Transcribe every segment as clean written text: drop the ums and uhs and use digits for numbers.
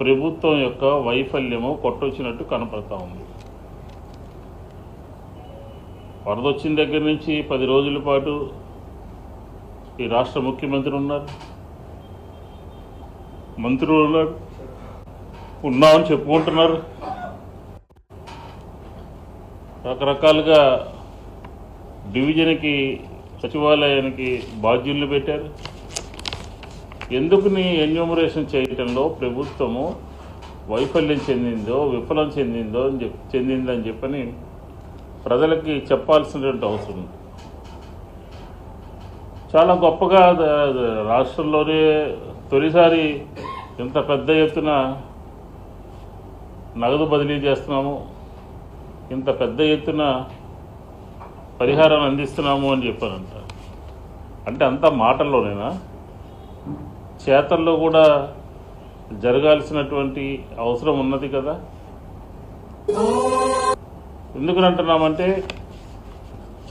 ప్రభుత్వం యొక్క వైఫల్యము కొట్టొచ్చినట్టు కనపడతా ఉంది. వరద వచ్చిన దగ్గర నుంచి 10 రోజుల పాటు ఈ రాష్ట్ర ముఖ్యమంత్రి ఉన్నారు, మంత్రులు ఉన్నారు, ఉన్నామని చెప్పుకుంటున్నారు. రకరకాలుగా డివిజన్కి సచివాలయానికి బాధ్యులను పెట్టారు. ఎందుకు నీ ఎన్యూమరేషన్ చేయటంలో ప్రభుత్వము వైఫల్యం చెందిందో విఫలం చెందిందని చెప్పని ప్రజలకి చెప్పాల్సినటువంటి అవసరం ఉంది. చాలా గొప్పగా రాష్ట్రంలోనే తొలిసారి ఇంత పెద్ద ఎత్తున నగదు బదిలీ చేస్తున్నాము, ఇంత పెద్ద ఎత్తున పరిహారాన్ని అందిస్తున్నాము అని చెప్పారంట. అంటే అంతా మాటల్లోనేనా? చేతల్లో కూడా జరగాల్సినటువంటి అవసరం ఉన్నది కదా. ఎందుకనంటున్నామంటే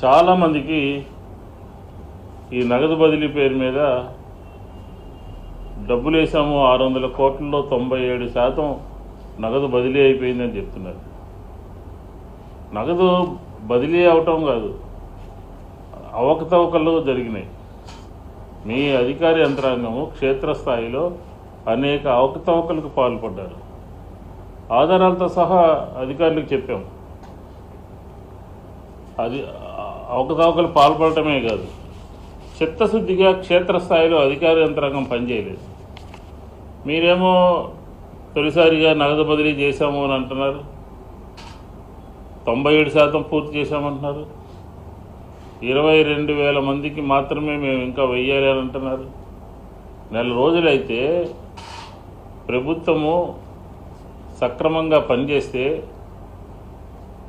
చాలామందికి ఈ నగదు బదిలీ పేరు మీద డబ్బులు వేసాము, 600 కోట్లలో 97% నగదు బదిలీ అయిపోయిందని చెప్తున్నారు. నగదు బదిలీ అవటం కాదు, అవకతవకలు జరిగినాయి. మీ అధికార యంత్రాంగము క్షేత్రస్థాయిలో అనేక అవకతవకలకు పాల్పడ్డారు. ఆధారాలతో సహా అధికారులకు చెప్పాము. అది అవకతవకలు పాల్పడటమే కాదు, చిత్తశుద్ధిగా క్షేత్రస్థాయిలో అధికార యంత్రాంగం పనిచేయలేదు. మీరేమో తొలిసారిగా నగదు బదిలీ చేశాము అని అంటున్నారు, 97% పూర్తి చేశామంటున్నారు. 22,000 మందికి మాత్రమే మేము ఇంకా వెయ్యాలి అని అంటున్నారు. నెల రోజులైతే ప్రభుత్వము సక్రమంగా పనిచేస్తే,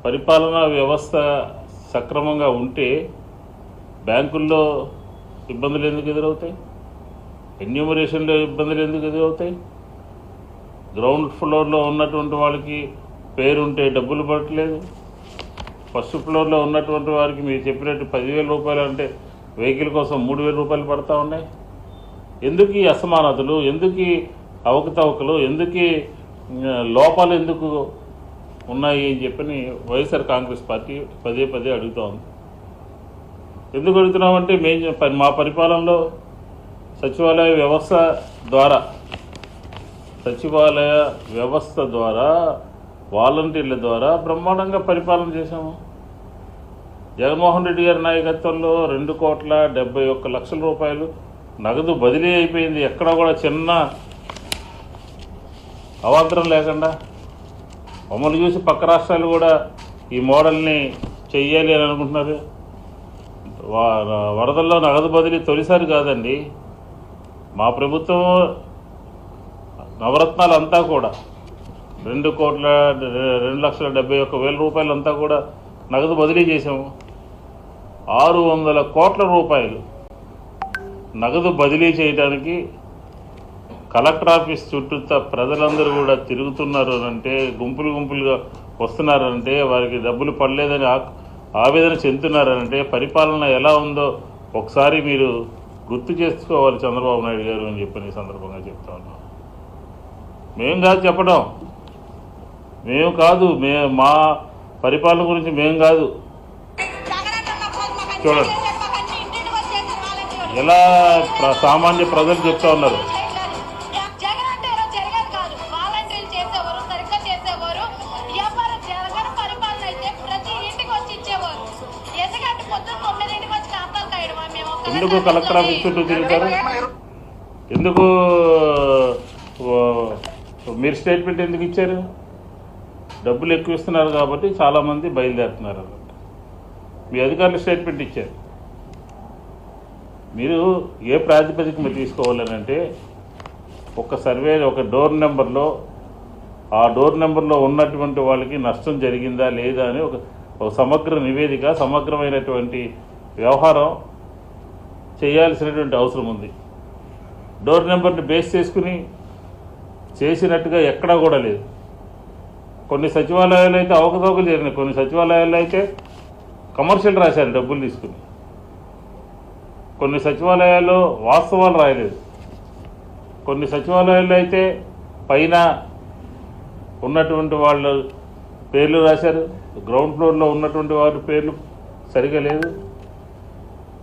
పరిపాలనా వ్యవస్థ సక్రమంగా ఉంటే బ్యాంకుల్లో ఇబ్బందులు ఎందుకు ఎదురవుతాయి? ఎన్యూమరేషన్లో ఇబ్బందులు ఎందుకు ఎదురవుతాయి? గ్రౌండ్ ఫ్లోర్లో ఉన్నటువంటి వాళ్ళకి పేరుంటే డబ్బులు పడట్లేదు, ఫస్ట్ ఫ్లోర్లో ఉన్నటువంటి వారికి మీరు చెప్పినట్టు 10,000 రూపాయలు అంటే వెహికల్ కోసం 3,000 రూపాయలు పడతా ఉన్నాయి. ఎందుకు ఈ అసమానతలు, ఎందుకు ఈ అవకతవకలు, ఎందుకు లోపాలు ఎందుకు ఉన్నాయి అని చెప్పని వైఎస్ఆర్ కాంగ్రెస్ పార్టీ పదే అడుగుతూ ఉంది. ఎందుకు అడుగుతున్నామంటే మా పరిపాలనలో సచివాలయ వ్యవస్థ ద్వారా వాలంటీర్ల ద్వారా బ్రహ్మాండంగా పరిపాలన చేశాము. జగన్మోహన్ రెడ్డి గారి నాయకత్వంలో 2,71,00,000 రూపాయలు నగదు బదిలీ అయిపోయింది. ఎక్కడా కూడా చిన్న అవాంతరం లేకుండా. మమ్మల్ని చూసి పక్క రాష్ట్రాలు కూడా ఈ మోడల్ని చెయ్యాలి అని అనుకుంటున్నారు. వరదల్లో నగదు బదిలీ తొలిసారి కాదండి. మా ప్రభుత్వం నవరత్నాలు అంతా కూడా 2,71,000 రూపాయలు అంతా కూడా నగదు బదిలీ చేసాము. 600 కోట్ల రూపాయలు నగదు బదిలీ చేయడానికి కలెక్టర్ ఆఫీస్ చుట్టూ ప్రజలందరూ కూడా తిరుగుతున్నారు అంటే, గుంపులుగా వస్తున్నారంటే, వారికి డబ్బులు పడలేదని ఆవేదన చెందుతున్నారంటే పరిపాలన ఎలా ఉందో ఒకసారి మీరు గుర్తు చేసుకోవాలి చంద్రబాబు నాయుడు గారు అని చెప్పని ఈ సందర్భంగా చెప్తా ఉన్నాం. మేము కాదు చెప్పడం, మా పరిపాలన గురించి మేము కాదు. చూడండి ఎలా సామాన్య ప్రజలు చెప్తా ఉన్నారు. ఎందుకు కలెక్టర్ ఆఫీస్ చుట్టూ తిరుగుతారు? ఎందుకు మీరు స్టేట్మెంట్ ఎందుకు ఇచ్చారు? డబ్బులు ఎక్కువ ఇస్తున్నారు కాబట్టి చాలామంది బయలుదేరుతున్నారు అన్నమాట. మీ అధికారులు స్టేట్మెంట్ ఇచ్చారు. మీరు ఏ ప్రాతిపదిక మీరు తీసుకోవాలని అంటే, ఒక సర్వే, ఒక డోర్ నెంబర్లో, ఆ డోర్ నెంబర్లో ఉన్నటువంటి వాళ్ళకి నష్టం జరిగిందా లేదా అని ఒక సమగ్ర నివేదిక, సమగ్రమైనటువంటి వ్యవహారం చేయాల్సినటువంటి అవసరం ఉంది. డోర్ నెంబర్ని బేస్ చేసుకుని చేసినట్టుగా ఎక్కడా కూడా లేదు. కొన్ని సచివాలయాలు అయితే అవకతవకలు జరిగినాయి, కొన్ని సచివాలయాల్లో అయితే కమర్షియల్ రాశారు డబ్బులు తీసుకుని, కొన్ని సచివాలయాల్లో వాస్తవాలు రాయలేదు, కొన్ని సచివాలయాల్లో అయితే పైన ఉన్నటువంటి వాళ్ళ పేర్లు రాశారు, గ్రౌండ్ ఫ్లోర్లో ఉన్నటువంటి వారి పేర్లు సరిగా లేదు.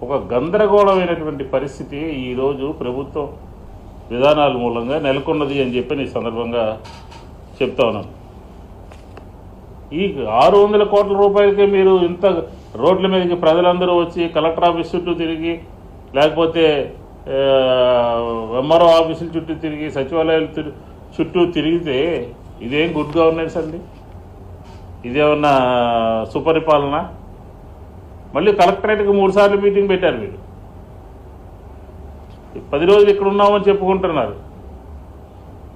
ఒక గందరగోళమైనటువంటి పరిస్థితి ఈరోజు ప్రభుత్వం విధానాల మూలంగా నెలకొన్నది అని చెప్పి ఈ సందర్భంగా చెప్తా ఉన్నాను. ఈ 600 కోట్ల రూపాయలకే మీరు ఇంత రోడ్ల మీదకి ప్రజలందరూ వచ్చి కలెక్టర్ ఆఫీస్ చుట్టూ తిరిగి, లేకపోతే ఎంఆర్ఓ ఆఫీసుల చుట్టూ తిరిగి, సచివాలయాల చుట్టూ తిరిగితే ఇదేం గుడ్ గవర్నెన్స్ అండి? ఇదేమన్నా సుపరిపాలన? మళ్ళీ కలెక్టరేట్కి 3 సార్లు మీటింగ్ పెట్టారు. మీరు 10 రోజులు ఇక్కడ ఉన్నామని చెప్పుకుంటున్నారు.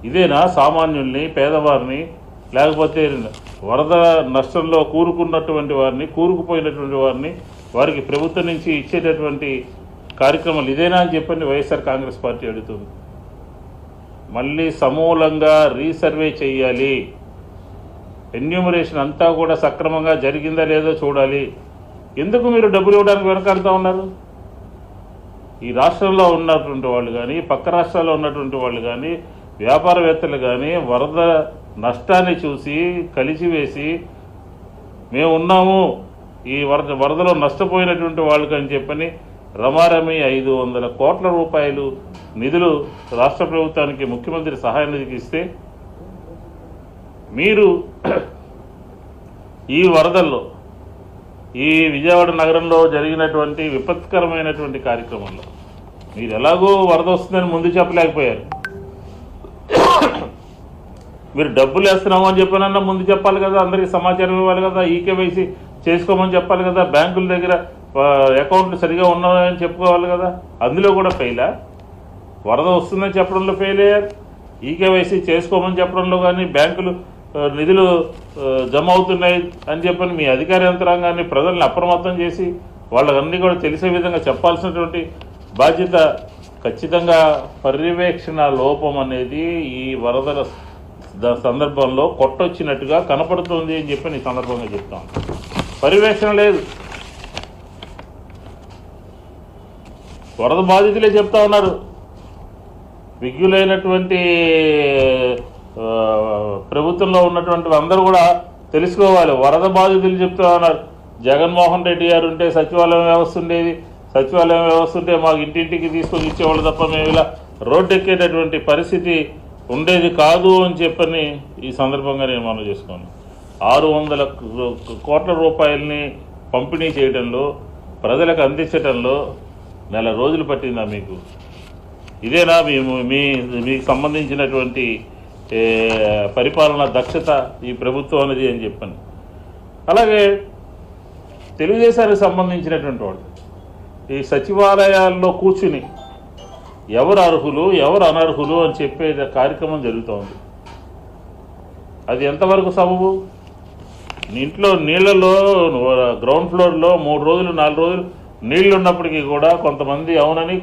ఇదేనా సామాన్యుల్ని, పేదవారిని, లేకపోతే వరద నష్టంలో కూరుకున్నటువంటి వారిని, కూరుకుపోయినటువంటి వారిని వారికి ప్రభుత్వం నుంచి ఇచ్చేటటువంటి కార్యక్రమాలు ఇదేనా అని చెప్పని వైఎస్ఆర్ కాంగ్రెస్ పార్టీ అడుగుతుంది. మళ్ళీ సమూలంగా రీసర్వే చేయాలి. ఎన్యూమరేషన్ అంతా కూడా సక్రమంగా జరిగిందా లేదో చూడాలి. ఎందుకు మీరు డబ్బులు ఇవ్వడానికి వెనకాడుతూ ఉన్నారు? ఈ రాష్ట్రంలో ఉన్నటువంటి వాళ్ళు కానీ, పక్క రాష్ట్రాల్లో ఉన్నటువంటి వాళ్ళు కానీ, వ్యాపారవేత్తలు కానీ వరద నష్టాన్ని చూసి కలిసివేసి మేము ఉన్నాము ఈ వరదలో నష్టపోయినటువంటి వాళ్ళకి అని చెప్పని రమారమి 500 కోట్ల రూపాయలు నిధులు రాష్ట్ర ప్రభుత్వానికి ముఖ్యమంత్రి సహాయ నిధికి ఇస్తే, మీరు ఈ వరదల్లో ఈ విజయవాడ నగరంలో జరిగినటువంటి విపత్కరమైనటువంటి కార్యక్రమంలో మీరు ఎలాగో వరద వస్తుందని ముందు చెప్పలేకపోయారు. మీరు డబ్బులు వేస్తున్నాము అని చెప్పినన్నా ముందు చెప్పాలి కదా, అందరికీ సమాచారం ఇవ్వాలి కదా, ఈకేవైసీ చేసుకోమని చెప్పాలి కదా, బ్యాంకుల దగ్గర అకౌంట్లు సరిగా ఉన్నాయని చెప్పుకోవాలి కదా. అందులో కూడా ఫెయిలా? వరద వస్తుందని చెప్పడంలో ఫెయిల్ అయ్యారు. ఈకేవైసీ చేసుకోమని చెప్పడంలో కానీ, బ్యాంకులు నిధులు జమ అవుతున్నాయి అని చెప్పని మీ అధికార యంత్రాంగాన్ని ప్రజల్ని అప్రమత్తం చేసి వాళ్ళకన్నీ కూడా తెలిసే విధంగా చెప్పాల్సినటువంటి బాధ్యత ఖచ్చితంగా పర్యవేక్షణ లోపం అనేది ఈ వరదల సందర్భంలో కొట్టొచ్చినట్టుగా కనపడుతుంది అని చెప్పి ఈ సందర్భంగా చెప్తాను. పర్యవేక్షణ లేదు. వరద బాధితులే చెప్తా ఉన్నారు. విజ్ఞులైనటువంటి ప్రభుత్వంలో ఉన్నటువంటి అందరూ కూడా తెలుసుకోవాలి. వరద బాధితులు చెప్తా ఉన్నారు. జగన్మోహన్ రెడ్డి గారు ఉంటే సచివాలయం వ్యవస్థ ఉండేది, సచివాలయం వ్యవస్థ ఉంటే మాకు ఇంటింటికి తీసుకొని ఇచ్చేవాళ్ళు తప్ప మేము ఇలా రోడ్డెక్కేటటువంటి పరిస్థితి ఉండేది కాదు అని చెప్పని ఈ సందర్భంగా నేను మనం చేసుకోను. 600 కోట్ల రూపాయలని పంపిణీ చేయడంలో, ప్రజలకు అందించడంలో నెల రోజులు పట్టిందా మీకు? ఇదేనా మీకు సంబంధించినటువంటి పరిపాలన దక్షత ఈ ప్రభుత్వం అనేది అని చెప్పాను. అలాగే తెలుగుదేశానికి సంబంధించినటువంటి వాళ్ళు ఈ సచివాలయాల్లో కూర్చుని ఎవరు అర్హులు ఎవరు అనర్హులు అని చెప్పే కార్యక్రమం జరుగుతోంది. అది ఎంతవరకు సబబు? ఇంట్లో నీళ్లలో గ్రౌండ్ ఫ్లోర్లో 3 రోజులు 4 రోజులు నీళ్లు ఉన్నప్పటికీ కూడా కొంతమంది అవునని